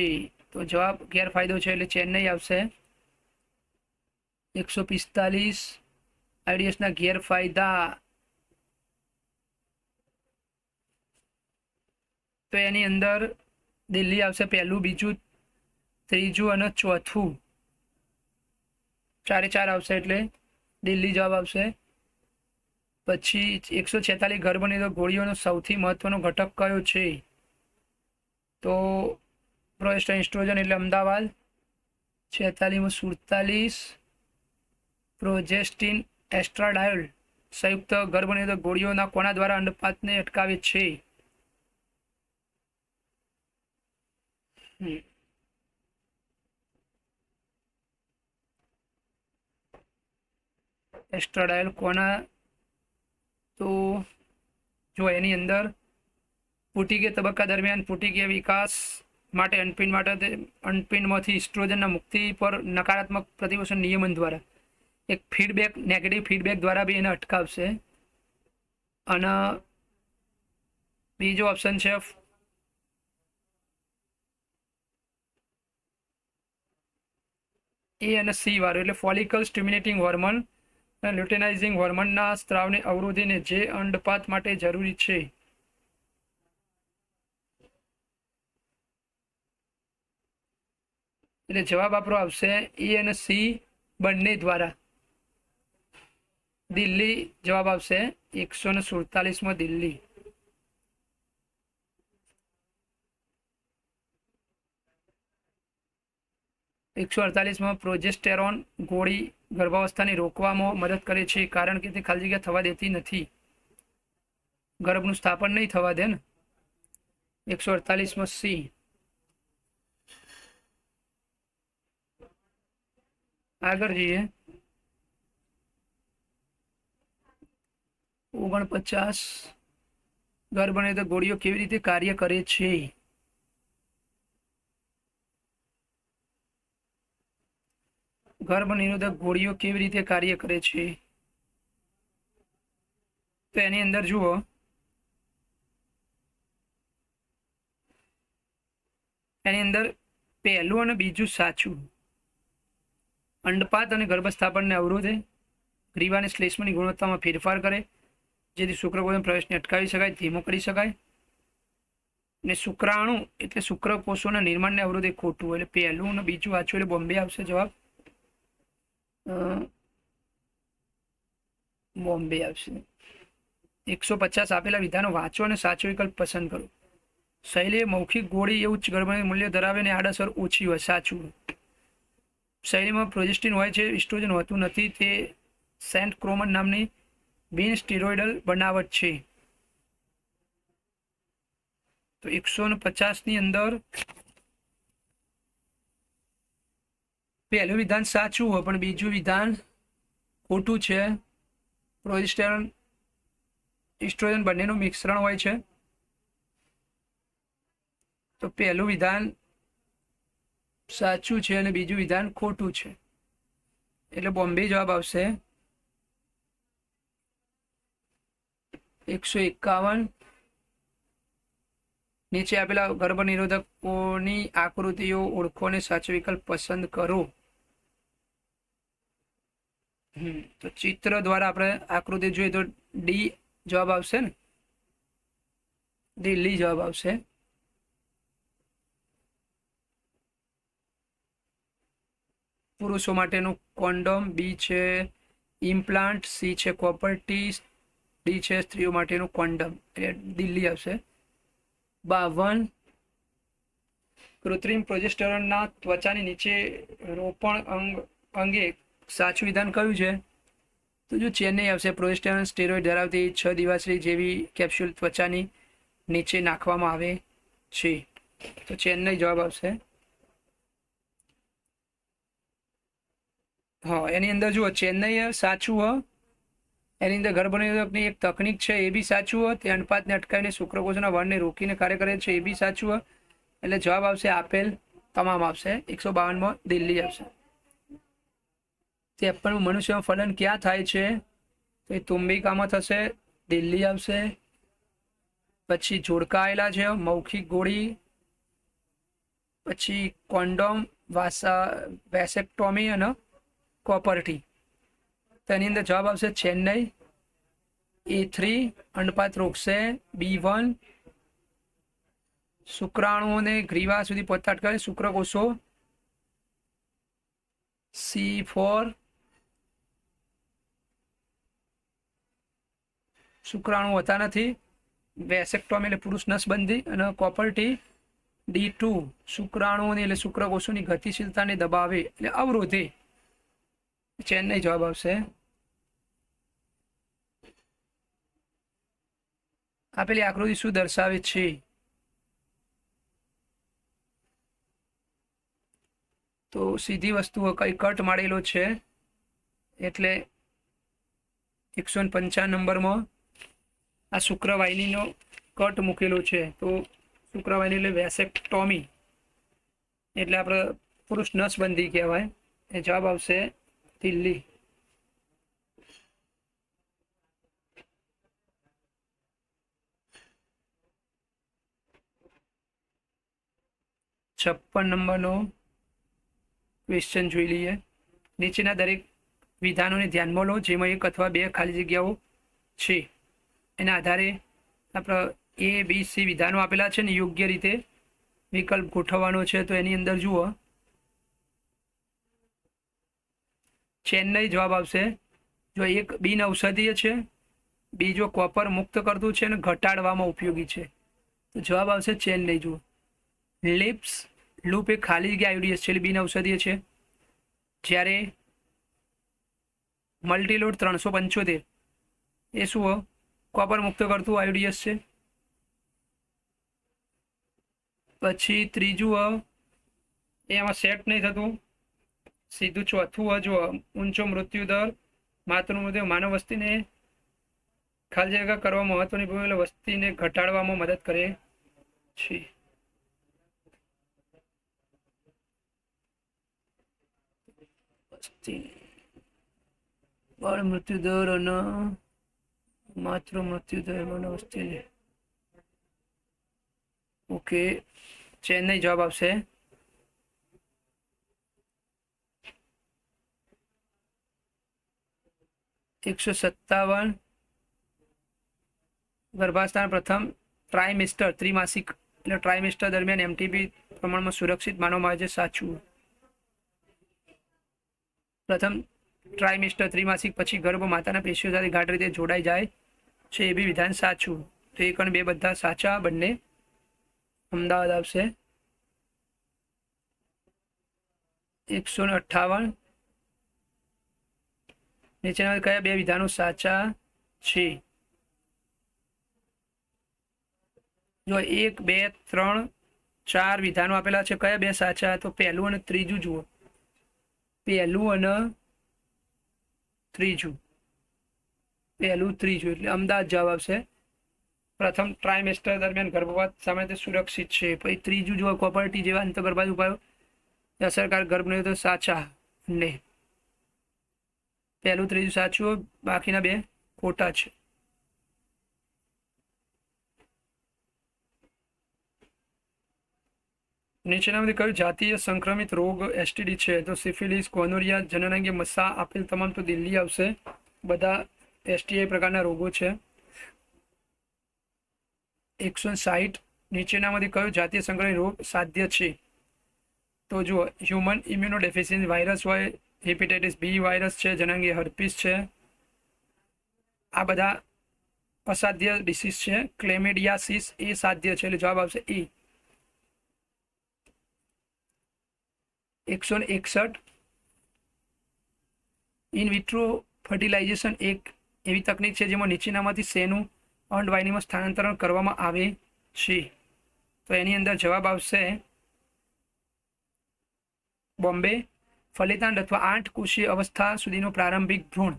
તો જવાબ ગેરફાયદો છે, એટલે ચેન્નઈ આવશે. 145 આઈડીએસના ગેરફાયદા, તો એની અંદર દિલ્હી આવશે. પહેલું, બીજું, ત્રીજું અને ચોથું, 4 આવશે, એટલે દિલ્હી જવાબ આવશે. પછી 146 ગર્ભનિરોધક ગોળીઓનો સૌથી મહત્વનો ઘટક કયો છે? તો પ્રોસ્ટેસ્ટ્રોજન એટલે અમદાવાદ. 46માં 47 પ્રોજેસ્ટિન એસ્ટ્રાડાયોલ સંયુક્ત ગર્ભનિરોધક ગોળીઓના કોના દ્વારા અંડપાતને અટકાવે છે? એસ્ટ્રાડાયોલ કોના? તો જો એની અંદર પુટિકીય તબક્કા દરમિયાન પુટિકીય વિકાસ માટે અનપિંડમાંથી ઇસ્ટ્રોજનના મુક્તિ પર નકારાત્મક પ્રતિપોષણ નિયમન દ્વારા એક ફીડબેક, નેગેટિવ ફીડબેક દ્વારા બી એને અટકાવશે. અને બીજો ઓપ્શન છે એ અને સી વાળું, એટલે ફોલિકલ સ્ટિમ્યુલેટિંગ હોર્મોન અને લ્યુટેનાઇઝિંગ હોર્મોનના સ્ત્રાવને અવરોધીને જે અંડપાત માટે જરૂરી છે. એટલે જવાબ આપણો આવશે એ અને સી બંને દ્વારા. દિલ્હી જવાબ આવશે 147માં દિલ્હી. એકસો 148માં પ્રોજેસ્ટેરોન ગોળી ગર્ભાવસ્થાને રોકવામાં મદદ કરે છે કારણ કે તે ખાલી જગ્યા થવા દેતી નથી, ગર્ભનું સ્થાપન નહીં થવા દે ને. 148માં સી. આગળ જઈએ. 49 ગર્ભ નિરોધક ગોળીઓ કેવી રીતે કાર્ય કરે છે? ગર્ભ નિરોધક ગોળીઓ કેવી રીતે કાર્ય કરે છે? તો એની અંદર જુઓ, એની અંદર પહેલું અને બીજું સાચું. અંડપાત અને ગર્ભસ્થાપનને અવરોધે, ગ્રીવા અને શ્લેષ્મની ગુણવત્તામાં ફેરફાર કરે જેથી શુક્રકોષના પ્રવેશને અટકાવી શકાય, ધીમો કરી શકાય. અને શુક્રાણુ એટલે શુક્રકોષોના નિર્માણને અવરોધે ખોટું, એટલે પહેલું અને બીજું સાચું, એટલે બોમ્બે આવશે જવાબ. બોમ્બે આવશે. 150 આપેલા વિધાનો વાંચો અને સાચો વિકલ્પ પસંદ કરો. શૈલી મૌખિક ગોળી એ ઉચ્ચ ગર્ભનું મૂલ્ય ધરાવે અને આડઅસર ઓછી હોય, સાચું. શૈલીમાં પ્રોજેસ્ટિન હોય છે, ઇસ્ટ્રોજન હોતું નથી, તે સેન્ટ ક્રોમન નામની બિન સ્ટીરોઇડલ બનાવટ છે. તો 150ની અંદર પહેલું વિધાન સાચું હોય પણ બીજું વિધાન ખોટું છે. પ્રોજેસ્ટેરોન ઇસ્ટ્રોજન બંનેનું મિશ્રણ હોય છે. તો પહેલું વિધાન સાચું છે અને બીજું વિધાન ખોટું છે, એટલે બોમ્બે જવાબ આવશે. 151 નીચે આપેલા ગર્ભ નિરોધકોની આકૃતિઓ ઓળખો અને સાચો વિકલ્પ પસંદ કરો. તો ચિત્ર દ્વારા આપણે આકૃતિ જોઈએ તો ડી જવાબ આવશે ને, દિલ્હી જવાબ આવશે. પુરુષો માટેનું કોન્ડોમ, બી છે ઇમ્પ્લાન્ટ, સી છે કોપર ટી, ડી છે સ્ત્રીઓ માટેનું કોન્ડમ, એટલે દિલ્હી આવશે. 52 કૃત્રિમ પ્રોજેસ્ટેરોનના ત્વચાની નીચે રોપણ અંગે સાચું વિધાન કયું છે? તો જો ચેન્નઈ આવશે. પ્રોજેસ્ટેરોન સ્ટેરોઇડ ધરાવતી 6 દિવાશ્રી જેવી કેપ્સ્યુલ ત્વચાની નીચે નાખવામાં આવે છે, તો ચેન્નઈ જવાબ આવશે. હા, એની અંદર જુઓ ચેન્નઈ સાચું હો. એની અંદર ગર્ભનિરોધકની એક તકનીક છે એ બી સાચું હોય, તે અંડપાતને અટકાવીને શુક્રકોષના વળને રોકીને કાર્ય કરે છે એ બી સાચું હોય, એટલે જવાબ આવશે આપેલ તમામ આવશે. 152માં દિલ્હી આવશે. 53 મનુષ્યમાં ફલન ક્યાં થાય છે? તો એ તુંબિકામાં થશે, દિલ્હી આવશે. પછી જોડકા આવેલા છે, મૌખિક ગોળી, પછી કોન્ડોમ, વેસેક્ટોમી અને કોપરટી. તેની અંદર જવાબ આવશે ચેન્નઈ. A3 અંડપાત રોકશે. B1 શુક્રાણુઓને ગ્રીવા સુધી પહોંચતા અટકાવે શુક્રકોષો. C4 શુક્રાણુ હોતા નથી, વેસેક્ટોમી એટલે પુરુષ નસબંધી. અને કોપરટી D2 શુક્રાણુઓની એટલે શુક્રકોષોની ગતિશીલતાને દબાવે એટલે અવરોધે. ચેન્નઈ જવાબ આવશે. આપેલી આકૃતિ શું દર્શાવે છે? તો સીધી વસ્તુઓ કઈ કટ મારેલો છે, એટલે 155 નંબરમાં આ શુક્રવાહિનીનો કટ મૂકેલો છે. તો શુક્રવાહિની એટલે વેસેક્ટોમી, એટલે આપણે પુરુષ નસબંધી કહેવાય. એ જવાબ આવશે દિલ્હી. 56 નંબરનો ક્વેશ્ચન જોઈ લઈએ. નીચેના દરેક વિધાનોને ધ્યાનમાં લો જેમાં એક અથવા બે ખાલી જગ્યાઓ છે. એના આધારે આપણે ABC વિધાનો આપેલા છે ને યોગ્ય રીતે વિકલ્પ ગોઠવવાનો છે. તો એની અંદર જુઓ, ચેન્નઈ જવાબ આવશે. જો એક બિન ઔષધીય છે, બીજો કોપર મુક્ત કરતું છે અને ઘટાડવામાં ઉપયોગી છે, તો જવાબ આવશે ચેન્નઈ. જુઓ, લિપ્સ લૂપ એ ખાલી જગ્યા આયુડીએસ છે એટલે બિન ઔષધીય છે. જ્યારે મલ્ટીલોડ 375 એ શું કોપર મુક્ત કરતું આયુડીએસ છે. પછી ત્રીજું એમાં સેટ નહીં થતું. સીધું ચોથું જો ઊંચો મૃત્યુદર, માતૃ મૃત્યુ માનવ વસ્તીને ખાલી જગ્યા કરવા મહત્વની ભૂમિકા વસ્તીને ઘટાડવામાં મદદ કરે છે. બાળ મૃત્યુદર અને માતૃ મૃત્યુદર માનવ વસ્તીને. ઓકે, ચેન્નઈ જવાબ આવશે. $157 ગર્ભાવસ્થાના પ્રથમ ટ્રાઇમેસ્ટર ત્રિમાસિક એટલે ટ્રાઇમેસ્ટર દરમિયાન એમટીપી પ્રમાણમાં સુરક્ષિત માનવામાં આવે છે. સાચું. પ્રથમ ટ્રાઇમેસ્ટર ત્રિમાસિક પછી ગર્ભ માતાના પેશીઓ સાથે ગાઢ રીતે જોડાઈ જાય છે એ બી વિધાન સાચું. તો 1 અને 2 બધા સાચા, બંને અમદાવાદ આવશે. 158 નીચેના કયા બે વિધાનો સાચા છે? જો 1, 2, 3, 4 વિધાનો આપેલા છે. કયા બે સાચા? તો પહેલું અને ત્રીજું જુઓ. પહેલું અને ત્રીજું, પહેલું ત્રીજું એટલે અમદાવાદ જવાબ આવશે. પ્રથમ ટ્રાઇમેસ્ટર દરમિયાન ગર્ભપાત સામાન્ય રીતે સુરક્ષિત છે. પછી ત્રીજું જુઓ, કોપરટી જેવા અંતર્ગર્ભાશય ઉપાયો અસરકારક ગર્ભ નહીં તો સાચા. ને પહેલું ત્રીજું સાચું, બાકીના બે ખોટા છે. નીચેનામાંથી કયું જાતીય સંક્રમિત રોગ એસટીડી છે? તો સિફિલિસ, ગોનોરિયા, જનનાંગીય મસા. આપેલ તમામ તો દિલ્હી આવશે. બધા એસટીઆઈ પ્રકારના રોગો છે. 160 નીચેનામાંથી કયો જાતીય સંક્રમિત રોગ સાધ્ય છે? તો જુઓ, હ્યુમન ઇમ્યુનોડેફિશિયન્સી વાયરસ હોય, હેપેટાઇટિસ બી વાયરસ છે, જનનાંગીય હર્પીસ છે. આ બધા અસાધ્ય ડિસીઝ છે. ક્લેમિડિયાસિસ એ સાધ્ય છે એટલે જવાબ આવશે એ. 161 ઇન વિટ્રો ફર્ટિલાઇઝેશન એક એવી તકનીક છે જેમાં નીચેનામાંથી શેનું અંડવાહિનીમાં સ્થાનાંતરણ કરવામાં આવે છે? તો એની અંદર જવાબ આવશે બોમ્બે. ફલિતાંડ અથવા 8 કોષીય અવસ્થા સુધીનો પ્રારંભિક ભ્રૂણ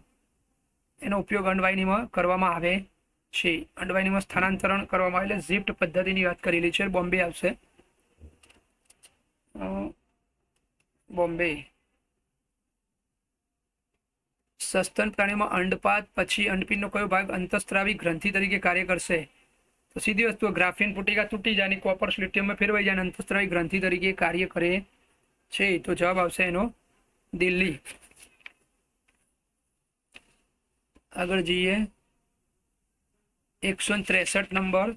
એનો ઉપયોગ અંડવાહિનીમાં કરવામાં આવે છે. અંડવાહિનીમાં સ્થાનાંતરણ કરવામાં આવે એટલે ઝિફ્ટ પદ્ધતિની વાત કરેલી છે. બોમ્બે આવશે. બોમ્બે. સસ્તન પ્રાણીઓમાં અંડપાત પછી અંડપીંડનો કયો ભાગ અંતઃસ્ત્રાવી ગ્રંથિ તરીકે કાર્ય કરશે? તો સીધી વસ્તુ, ગ્રાફિન પુટિકા તૂટી જાય અને કોપર સ્લિટિયમમાં ફેરવાઈ જાય અને અંતઃસ્ત્રાવી ગ્રંથિ તરીકે કાર્ય કરે છે. તો જવાબ આવશે એનો દિલ્હી. આગળ જઈએ. 163 નંબર.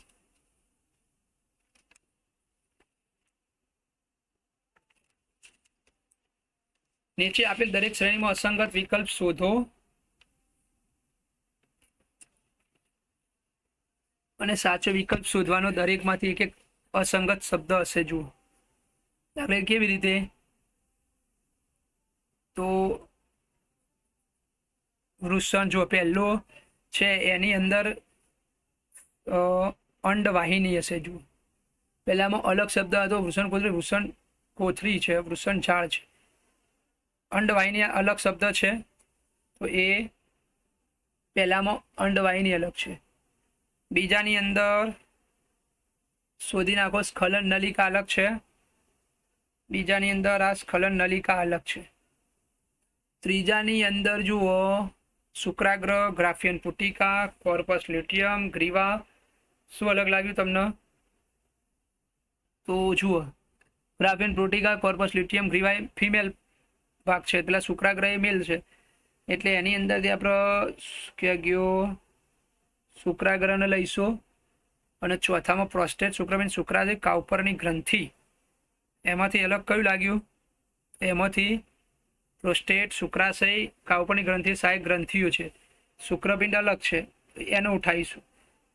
નીચે આપેલ દરેક શ્રેણીમાં અસંગત વિકલ્પ શોધો અને સાચો વિકલ્પ શોધવાનો. દરેકમાંથી એક એક અસંગત શબ્દ હશે. જુઓ, દાખલા કેવી રીતે? તો વૃષણ જો પહેલો છે એની અંદર અંડવાહિની હશે. જુઓ, પહેલામાં અલગ શબ્દ હતો વૃષણ કોથળી. વૃષણ કોથળી છે, વૃષણ ઝાડ છે. અંડવાહિની અલગ શબ્દ છે તો એ પહેલામાં અંડવાહિની અલગ છે. બીજાની અંદર શોધી નાખો, સ્ખલન નલિકા અલગ છે. બીજાની અંદર આ સ્ખલન નલિકા અલગ છે. ત્રીજાની અંદર જુઓ, શુક્રાગ્ર, ગ્રાફિયન પુટિકા, કોર્પસ લ્યુટિયમ, ગ્રીવા. શું અલગ લાગ્યું તમને? તો જુઓ, ગ્રાફિન પ્રોટીકા કોર્પસ લ્યુટિયમ ગ્રીવાય ફિમેલ ભાગ છે, પેલા શુક્રાગ્રહ મેલ છે, એટલે એની અંદરથી આપણે ક્યાં ગયો શુક્રાગ્રહને લઈશું, અને ચોથામાં પ્રોસ્ટેટ શુક્રપિંડ શુક્રાશય કાઉપરની ગ્રંથિ, એમાંથી અલગ કયું લાગ્યું? એમાંથી પ્રોસ્ટેટ શુક્રાશય કાઉપરની ગ્રંથિ સહાયક ગ્રંથિઓ છે, શુક્રપિંડ અલગ છે, એને ઉઠાવીશું.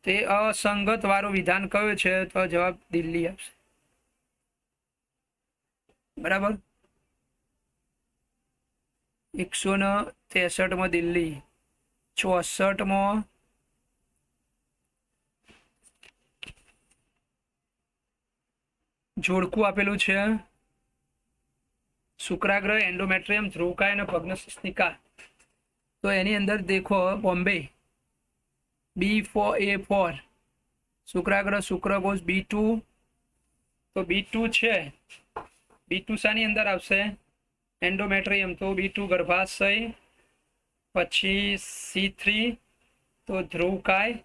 તે અસંગત વાળું વિધાન કયું છે? તો જવાબ દિલ્હી આવશે. બરાબર. 163 દિલ્હી, 64 જોડકું આપેલું છે શુક્રાગ્રહ, એન્ડોમેટ્રિયમ, ધ્રુવકાય અને ભગ્નસ્નિકા. તો એની અંદર દેખો બોમ્બે B4A4 શુક્રાગ્રહ શુક્રકોષ B2, તો B2 છે, B2 શાની અંદર આવશે? એન્ડોમેટ્રિયમ, તો B2 ગર્ભાશય. પછી C3 તો ધ્રુવકાય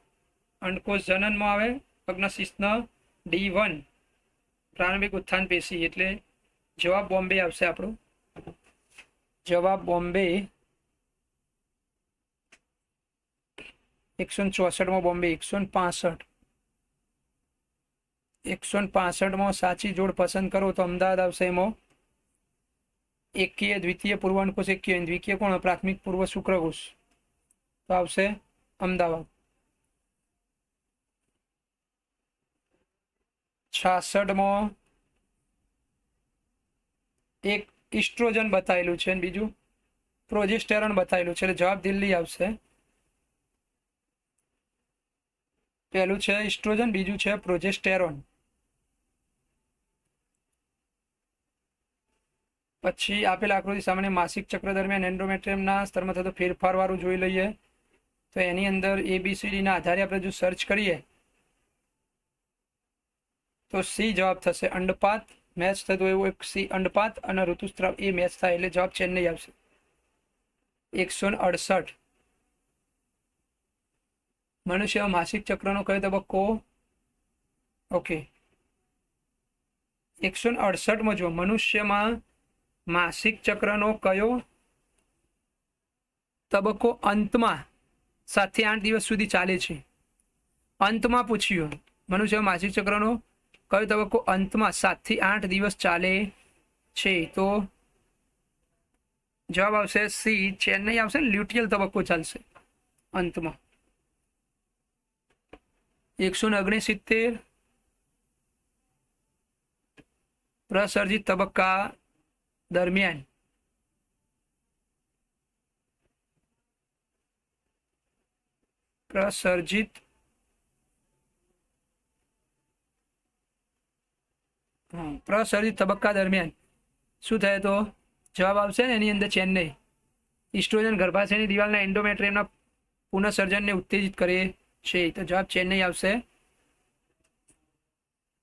અંડકોષ જનનમાં આવે, ભગ્નશિશ્ન. D1 પ્રારંભિક ઉત્થાન પેશી, એટલે જવાબ બોમ્બે આવશે આપણો. જવાબ બોમ્બે 164 બોમ્બે. 165 સાચી જોડ પસંદ કરો તો અમદાવાદ આવશે. એમાં એકીય દ્વિતીય પૂર્વ અંડકોષ એકીય, દ્વિકીય કોણ? પ્રાથમિક પૂર્વ શુક્રકોષ, તો આવશે અમદાવાદ. 66 એક ઇસ્ટ્રોજન બતાવેલું છે, બીજું પ્રોજેસ્ટેરોન બતાવેલું છે, એટલે જવાબ દિલ્હી આવશે. પહેલું છે ઇસ્ટ્રોજન, બીજું છે પ્રોજેસ્ટેરોન. પછી આપેલ આકૃતિ સામાન્ય માસિક ચક્ર દરમિયાન એન્ડોમેટ્રિયમના સ્તરમાં થતો ફેરફાર વાળું જોઈ લઈએ. તો એની અંદર ABCD ના આધારે આપણે જો સર્ચ કરીએ તો સી જવાબ થશે. અંડપાત મેચ થતું એવું એક સી અંડપાત અને ઋતુસ્રાવ એ મેચ થાય, એટલે જવાબ ચેન્નઈ આવશે. 168 મનુષ્ય માસિક ચક્રનો કયો તબક્કો? ઓકે, 168 જો મનુષ્યમાં માસિક ચક્રનો કયો તબક્કો અંતમાં 7 થી 8 દિવસ સુધી ચાલે છે? અંતમાં પૂછ્યું, મનુષ્ય માસિક ચક્રનો કયો તબક્કો અંતમાં 7 થી 8 દિવસ ચાલે છે? તો જવાબ આવશે સી ચેન્નઈ આવશે. લ્યુટિયલ તબક્કો ચાલશે અંતમાં. 169 પ્રસર્જિત તબક્કા દરમિયાન પ્રસર્જિત તબક્કા દરમિયાન શું થાય? તો જવાબ આવશે ને એની અંદર ચેન્નઈ. ઇસ્ટ્રોજન ગર્ભાશયની દિવાલના એન્ડોમેટ્રિયમના પુનઃસર્જનને ઉત્તેજિત કરે છે, તો જવાબ ચેન્નઈ આવશે.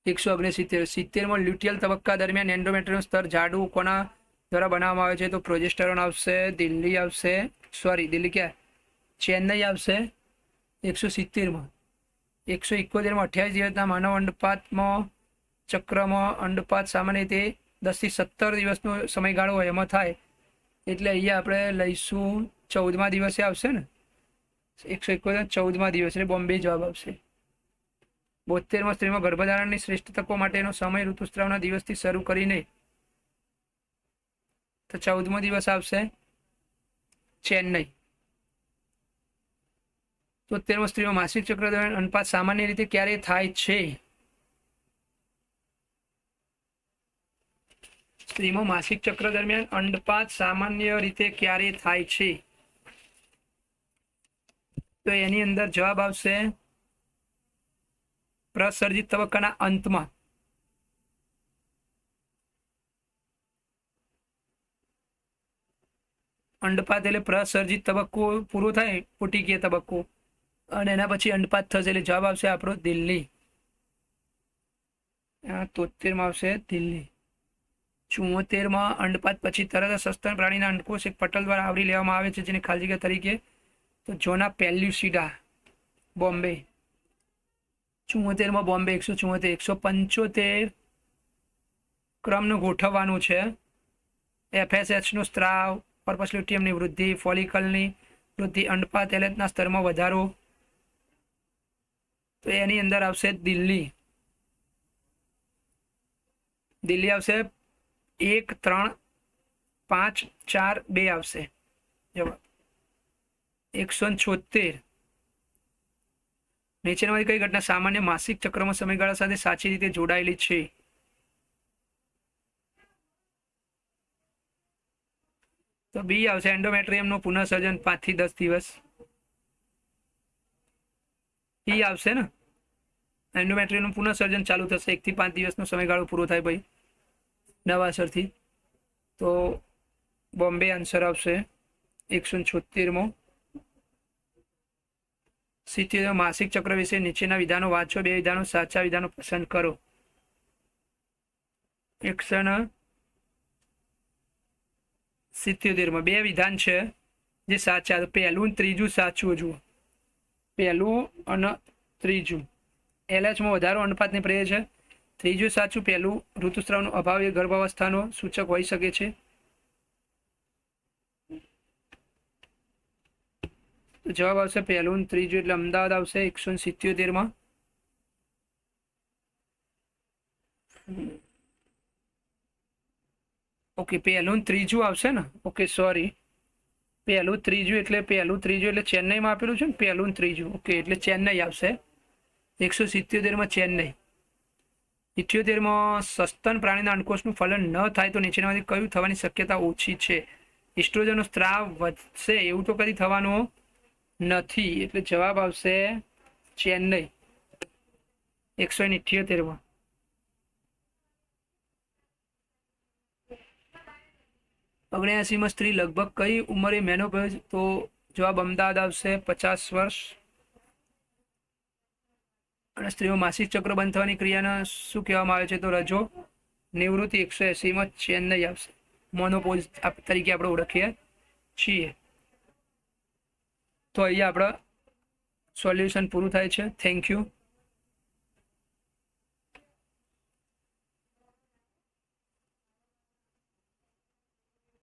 169 લ્યુટિયલ તબક્કા દરમિયાન એન્ડોમેટ્રિયમ સ્તર જાડું કોના દ્વારા બનાવવામાં આવે છે? તો પ્રોજેસ્ટેરોન આવશે. દિલ્હી આવશે, સોરી દિલ્હી ક્યાં? ચેન્નઈ આવશે. 170 171 28 દિવસના માનવ અંડપાતમાં ચક્રમાં અંડપાત સામાન્ય રીતે 10 થી 17 દિવસનો સમયગાળો હોય એમાં થાય, એટલે અહીંયા આપણે લઈશું 14મા દિવસે આવશે ને. 171 14મા દિવસ, એટલે બોમ્બે જવાબ આવશે. 72 સ્ત્રીમાં ગર્ભધારણની શ્રેષ્ઠ તકો માટેનો સમય ઋતુસ્રાવના દિવસથી શરૂ કરીને, તો 14મો દિવસ આવશે ચેન્નઈ. 73 સ્ત્રીમાં માસિક ચક્ર દરમિયાન અંડપાત સામાન્ય રીતે ક્યારે થાય છે? સ્ત્રીમાં માસિક ચક્ર દરમિયાન અંડપાત સામાન્ય રીતે ક્યારે થાય છે? તો એની અંદર જવાબ આવશે પ્રસર્જિત તબક્કાના અંતમાં. અંડપાત એટલે પ્રસર્જિત તબક્કો પૂરો થાય, પુટિકીય તબક્કો, અને એના પછી અંડપાત થશે, એટલે જવાબ આવશે આપણો દિલ્હી. 73 આવશે દિલ્હી. 74 અંડપાત પછી તરત સસ્તન પ્રાણીના અંડકોષ એક પટલ દ્વારા આવરી લેવામાં આવે છે, જેને ખાલી જગ્યા તરીકે, તો જોના પેલ્યુસિડા બોમ્બે. 74 બોમ્બે. 174 175 ક્રમનું ગોઠવવાનું છે. FSHનો સ્ત્રાવ, કોર્પસ લ્યુટિયમની વૃદ્ધિ, ફોલિકલની વૃદ્ધિ, અંડપાત એલેટના સ્તરમાં વધારો. તો એની અંદર આવશે દિલ્હી આવશે 1, 3, 5, 4, 2 આવશે જવાબ. 176. નીચેનામાંથી કઈ ઘટના સામાન્ય માસિક ચક્રમાં સમયગાળા સાથે સાચી રીતે જોડાયેલી છે? તો બી આવશે એન્ડોમેટ્રિયમનું પુનઃસર્જન 5 થી 10 દિવસ. ઈ આવશે ને, એન્ડોમેટ્રિયમનું પુનઃસર્જન ચાલુ થશે 1 થી 5 દિવસનો સમયગાળો પૂરો થાય ભાઈ નવાસરથી. તો બોમ્બે આન્સર આવશે 176મો. 70 માસિક ચક્ર વિશે નીચેના વિધાનો વાંચો, 2 વિધાનો સાચા વિધાનો પસંદ કરો. 177માં 2 વિધાન છે જે સાચા. તો પહેલું અને ત્રીજું સાચું. જુઓ, પહેલું અને ત્રીજું. LHમાં વધારો અંડપાતને પ્રેરે છે. ત્રીજું સાચું. પહેલું ઋતુસ્રાવનો અભાવ એ ગર્ભાવસ્થાનો સૂચક હોઈ શકે છે. તો જવાબ આવશે પહેલું અને ત્રીજું, એટલે અમદાવાદ આવશે 177માં. ઓકે, પહેલું અને ત્રીજું આવશે ને. ઓકે, સોરી, પહેલું ત્રીજું એટલે ચેન્નઈમાં આપેલું છે ને, પહેલું અને ત્રીજું. ઓકે, એટલે ચેન્નઈ આવશે 177માં ચેન્નઈ. 78માં સસ્તન પ્રાણીના અંડકોષનું ફલન ન થાય તો નીચેનામાંથી કયું થવાની શક્યતા ઓછી છે? ઇસ્ટ્રોજનનો સ્ત્રાવ વધશે એવું તો કદી થવાનું નથી, એટલે જવાબ આવશે ચેન્નઈ 178માં. ઓગણ્યાસીમાં સ્ત્રી લગભગ કઈ ઉંમરે મેનોપોઝ? તો જવાબ અમદાવાદ આવશે 50 વર્ષ. અને સ્ત્રીઓ માસિક ચક્ર બંધ થવાની ક્રિયાને શું કહેવામાં આવે છે? તો રજો નિવૃત્તિ. 180માં ચેન્નઈ આવશે. મોનોપોઝ તરીકે આપણે ઓળખીએ છીએ. તો અહીંયા આપણે સોલ્યુશન પૂરું થાય છે. Thank you.